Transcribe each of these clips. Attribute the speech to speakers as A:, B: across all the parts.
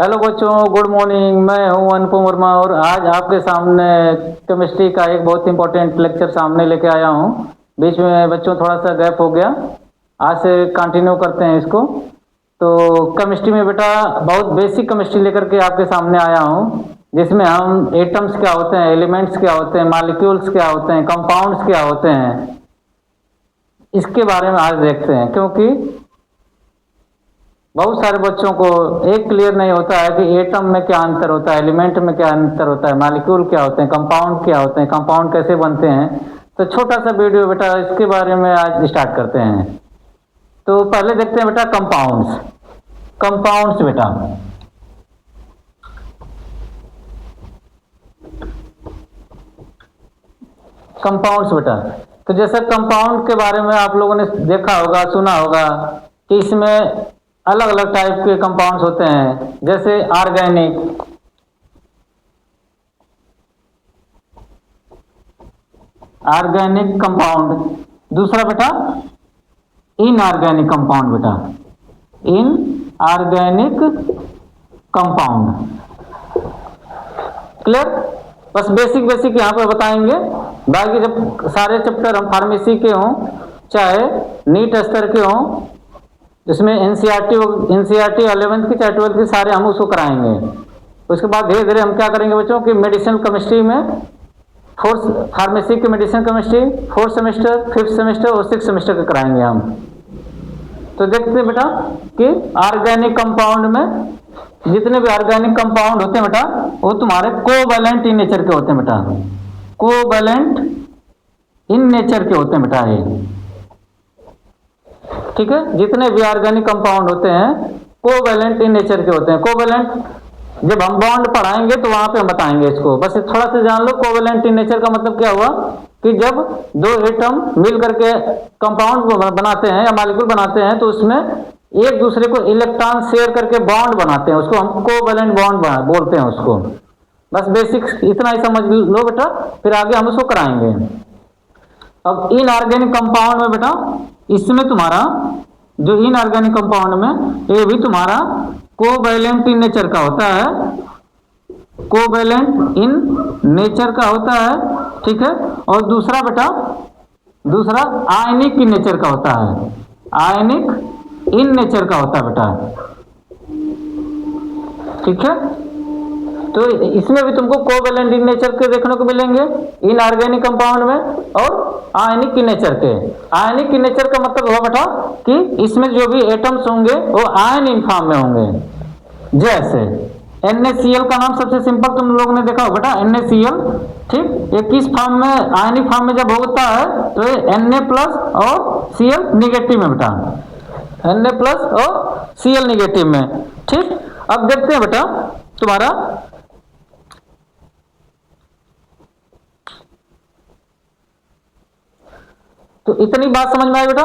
A: Hello बच्चों, good morning. मैं हूं अनुपम वर्मा और आज आपके सामने केमिस्ट्री का एक बहुत इंपॉर्टेंट लेक्चर सामने लेके आया हूं। बीच में बच्चों थोड़ा सा गैप हो गया, आज से कंटिन्यू करते हैं इसको। तो केमिस्ट्री में बेटा बहुत बेसिक केमिस्ट्री लेकर के आपके सामने आया हूं, जिसमें हम एटम्स क्या होते हैं, एलिमेंट्स क्या होते हैं, मॉलिक्यूल्स क्या होते हैं, कंपाउंड्स क्या होते हैं, इसके बारे में आज देखते हैं। क्योंकि बहुत सारे बच्चों को एक क्लियर नहीं होता है कि एटम में क्या अंतर होता है, एलिमेंट में क्या अंतर होता है, मॉलिक्यूल क्या होते हैं, कंपाउंड क्या होते हैं, कंपाउंड कैसे बनते हैं। तो छोटा सा वीडियो बेटा इसके बारे में आज स्टार्ट करते हैं। तो पहले देखते हैं बेटा कंपाउंड्स। कंपाउंड्स बेटा, कंपाउंड्स बेटा, तो जैसे कंपाउंड के बारे में आप लोगों ने देखा होगा, सुना होगा कि इसमें अलग अलग टाइप के कंपाउंड्स होते हैं। जैसे ऑर्गेनिक, ऑर्गेनिक कंपाउंड। दूसरा बेटा इनऑर्गेनिक कंपाउंड बेटा, इनऑर्गेनिक कंपाउंड। क्लियर? बस बेसिक बेसिक यहाँ पर बताएंगे। बाकी जब सारे चैप्टर हम फार्मेसी के हों, चाहे नीट स्तर के हों, जिसमें एनसीईआरटी 11th की चाहे 12th की, सारे हम उसको कराएंगे। उसके बाद धीरे धीरे हम क्या करेंगे बच्चों कि मेडिसिन केमिस्ट्री में फोर्थ फार्मेसी की medicine chemistry 4th semester, 5th semester और 6th सेमेस्टर के कराएंगे हम। तो देखते हैं बेटा कि ऑर्गेनिक कंपाउंड में जितने भी ऑर्गेनिक कंपाउंड होते हैं बेटा, वो तुम्हारे कोवैलेंट इन नेचर के होते हैं बेटा। कोवैलेंट इन नेचर के होते हैं बेटा ये, ठीक है। जितने भी ऑर्गेनिक कंपाउंड होते हैं कोवैलेंट इन नेचर के होते हैं। कोवैलेंट जब हम बॉन्ड पढ़ाएंगे तो वहां पे हम बताएंगे इसको, बस थोड़ा सा जान लो। कोवैलेंट इन नेचर का मतलब क्या हुआ कि जब दो एटम मिल करके कंपाउंड बनाते हैं या मॉलिक्यूल बनाते हैं, तो उसमें एक दूसरे को इलेक्ट्रॉन शेयर करके बॉन्ड बनाते हैं, उसको हम कोवैलेंट बॉन्ड बोलते हैं उसको। बस बेसिक इतना ही समझ लो बेटा, फिर आगे हम उसको कराएंगे। अब इनऑर्गेनिक कंपाउंड में बेटा, इसमें तुम्हारा जो इनऑर्गेनिक कंपाउंड में ये भी तुम्हारा कोवैलेंट इन नेचर का होता है, कोवैलेंट इन नेचर का होता है, ठीक है। और दूसरा बेटा, दूसरा आयनिक इन नेचर का होता है, आयनिक इन नेचर का होता है बेटा, ठीक है। तो इसमें भी तुमको कोवैलेंट इन नेचर के देखने को मिलेंगे इनऑर्गेनिक कंपाउंड में, और आयनिक इन नेचर के। आयनिक इन नेचर का मतलब हुआ बेटा कि इसमें जो भी एटम्स होंगे वो आयन इन फॉर्म में होंगे। जैसे NaCl का नाम सबसे सिंपल तुम लोगों ने देखा हो बेटा, NaCl, ठीक। ये किस फॉर्म में, आयनिक फॉर्म में जब होता है तो ये Na+ और Cl निगेटिव में बेटा, Na+ और Cl निगेटिव में, ठीक। अब देखते हैं बेटा तुम्हारा तो इतनी बात समझ में आई बेटा?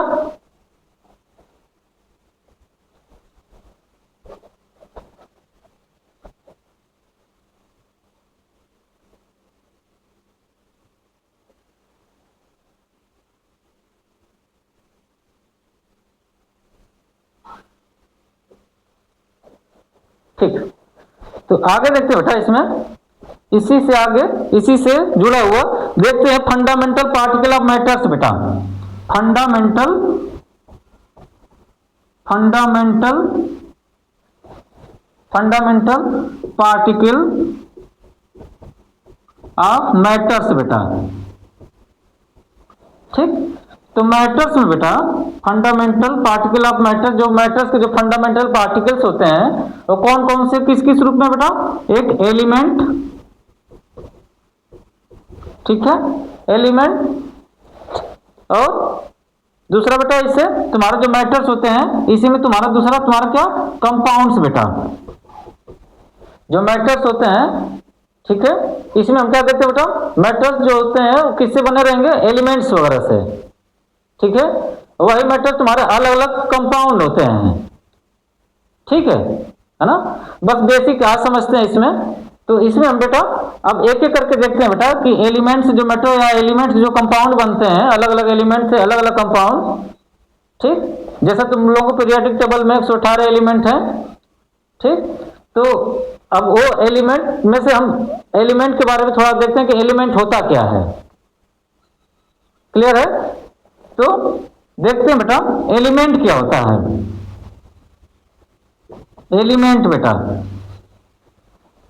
A: ठीक, तो आगे देखते हैं बेटा इसमें, इसी से आगे, इसी से जुड़ा हुआ देखते हैं फंडामेंटल पार्टिकल ऑफ मैटर्स बेटा। Fundamental fundamental fundamental particle of matters बेटा, ठीक। तो मैटर्स में बेटा फंडामेंटल पार्टिकल ऑफ मैटर, जो मैटर्स के जो फंडामेंटल पार्टिकल्स होते हैं वो कौन कौन से किस किस रूप में बेटा? एक एलिमेंट, ठीक है, एलिमेंट, और दूसरा बेटा इससे तुम्हारा जो मैटर्स होते हैं, इसी में तुम्हारा दूसरा तुम्हारा क्या? कंपाउंड्स बेटा। जो मैटर्स होते हैं, ठीक है, इसमें हम क्या देखते हैं बेटा? मैटर्स जो होते हैं वो किससे बने रहेंगे? एलिमेंट्स वगैरह से, ठीक है। वही मैटर तुम्हारे अलग अलग कंपाउंड होते हैं, ठीक है ना। बस बेसिक आज समझते हैं इसमें। तो इसमें हम बेटा अब एक एक करके देखते हैं बेटा कि एलिमेंट्स जो मैटर या एलिमेंट्स जो कंपाउंड बनते हैं, अलग अलग एलिमेंट से अलग अलग कंपाउंड, ठीक। जैसा तुम लोगों को पीरियोडिक टेबल में 118 एलिमेंट है, ठीक। तो अब वो एलिमेंट में से हम एलिमेंट के बारे में थोड़ा देखते हैं कि एलिमेंट होता क्या है। क्लियर है? तो देखते हैं बेटा एलिमेंट क्या होता है। एलिमेंट बेटा,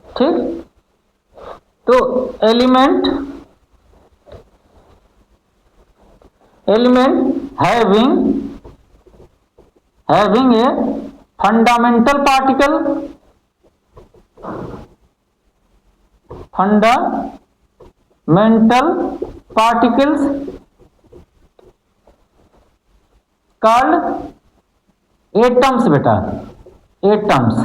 A: ठीक, तो element having a fundamental particles called atoms बेटा, एटम्स।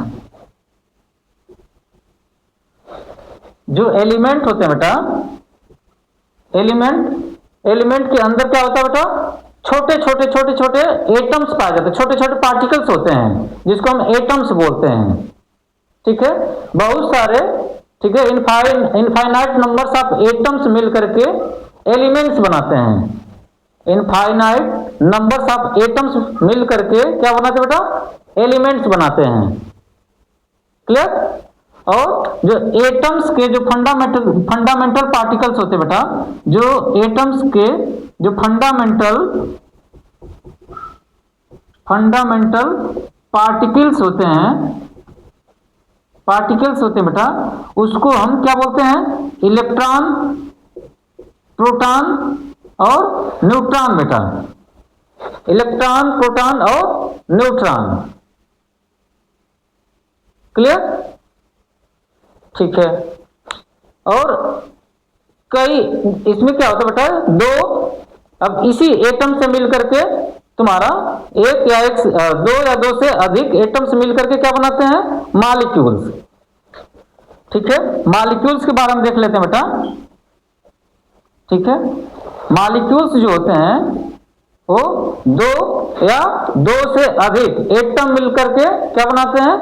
A: जो एलिमेंट होते हैं बेटा, एलिमेंट के अंदर क्या होता है बेटा, छोटे छोटे एटम्स पाए जाते हैं, छोटे छोटे पार्टिकल्स होते हैं जिसको हम एटम्स बोलते हैं। ठीक है, बहुत सारे, ठीक है, इनफाइनाइट नंबर्स ऑफ एटम्स मिल करके एलिमेंट्स बनाते हैं। इनफाइनाइट नंबर्स ऑफ एटम्स मिल करके क्या बनाते हैं बेटा, एलिमेंट्स बनाते हैं। क्लियर? और जो एटम्स के जो फंडामेंटल पार्टिकल्स होते हैं बेटा, जो एटम्स के जो फंडामेंटल पार्टिकल्स होते हैं बेटा, उसको हम क्या बोलते हैं, इलेक्ट्रॉन, प्रोटॉन और न्यूट्रॉन बेटा। इलेक्ट्रॉन, प्रोटॉन और न्यूट्रॉन। क्लियर? ठीक है। और कई इसमें क्या होता है बेटा, दो, अब इसी एटम से मिलकर के तुम्हारा दो या दो से अधिक एटम्स मिलकर के क्या बनाते हैं, मॉलिक्यूल्स। ठीक है, मॉलिक्यूल्स के बारे में देख लेते हैं बेटा। ठीक है, मॉलिक्यूल्स जो होते हैं वो दो या दो से अधिक एटम मिलकर के क्या बनाते हैं,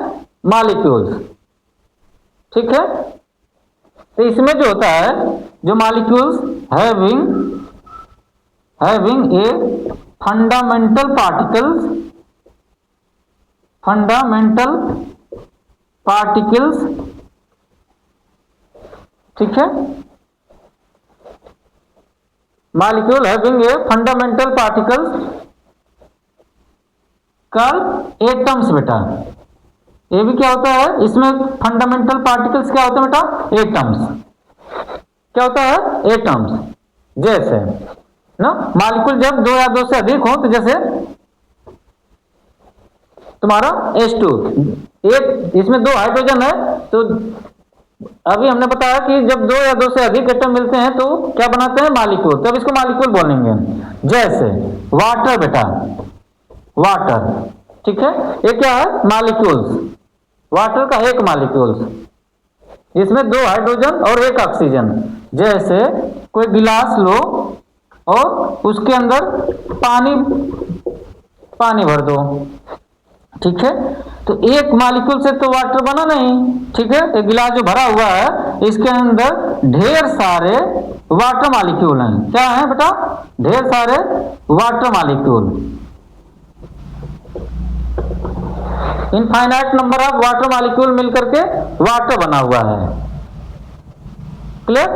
A: मॉलिक्यूल्स। ठीक है, तो इसमें जो होता है, जो molecules having a fundamental particles, ठीक है, molecule having a fundamental particles called atoms बेटा। ये भी क्या होता है, इसमें फंडामेंटल पार्टिकल्स क्या होते हैं बेटा, एटम्स। क्या होता है, एटम्स। जैसे ना मॉलिक्यूल जब दो या दो से अधिक हो, तो जैसे तुम्हारा H2, एक इसमें दो हाइड्रोजन है, तो अभी हमने बताया कि जब दो या दो से अधिक एटम मिलते हैं तो क्या बनाते हैं, मॉलिक्यूल। तब इसको मॉलिक्यूल बोलेंगे। जैसे वाटर बेटा, वाटर, ठीक है, ये क्या है, मॉलिक्यूल्स। वाटर का एक मॉलिक्यूल्स जिसमें दो हाइड्रोजन और एक ऑक्सीजन। जैसे कोई गिलास लो और उसके अंदर पानी भर दो, ठीक है, तो एक मॉलिक्यूल से तो वाटर बना नहीं। ठीक है, एक गिलास जो भरा हुआ है, इसके अंदर ढेर सारे वाटर मॉलिक्यूल हैं। क्या है बेटा, ढेर सारे water molecule. Infinite number of water molecule मिलकर के वाटर बना हुआ है। क्लियर?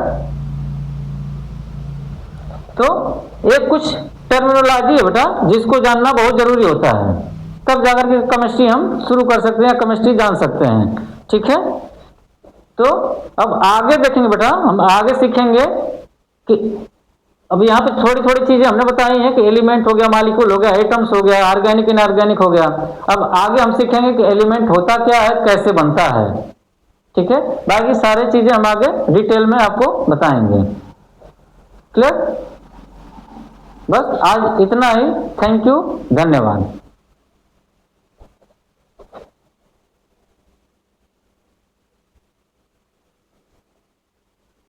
A: तो एक कुछ टर्मिनोलॉजी है बेटा जिसको जानना बहुत जरूरी होता है, तब जाकर के केमिस्ट्री हम शुरू कर सकते हैं, केमिस्ट्री जान सकते हैं। ठीक है, तो अब आगे देखेंगे बेटा, हम आगे सीखेंगे कि अब यहाँ पे थोड़ी थोड़ी चीजें हमने बताई हैं कि एलिमेंट हो गया, मॉलिक्यूल हो गया, एटम्स हो गया, ऑर्गेनिक इनऑर्गेनिक हो गया। अब आगे हम सीखेंगे कि एलिमेंट होता क्या है, कैसे बनता है। ठीक है, बाकी सारी चीजें हम आगे डिटेल में आपको बताएंगे। क्लियर? बस आज इतना ही। थैंक यू, धन्यवाद।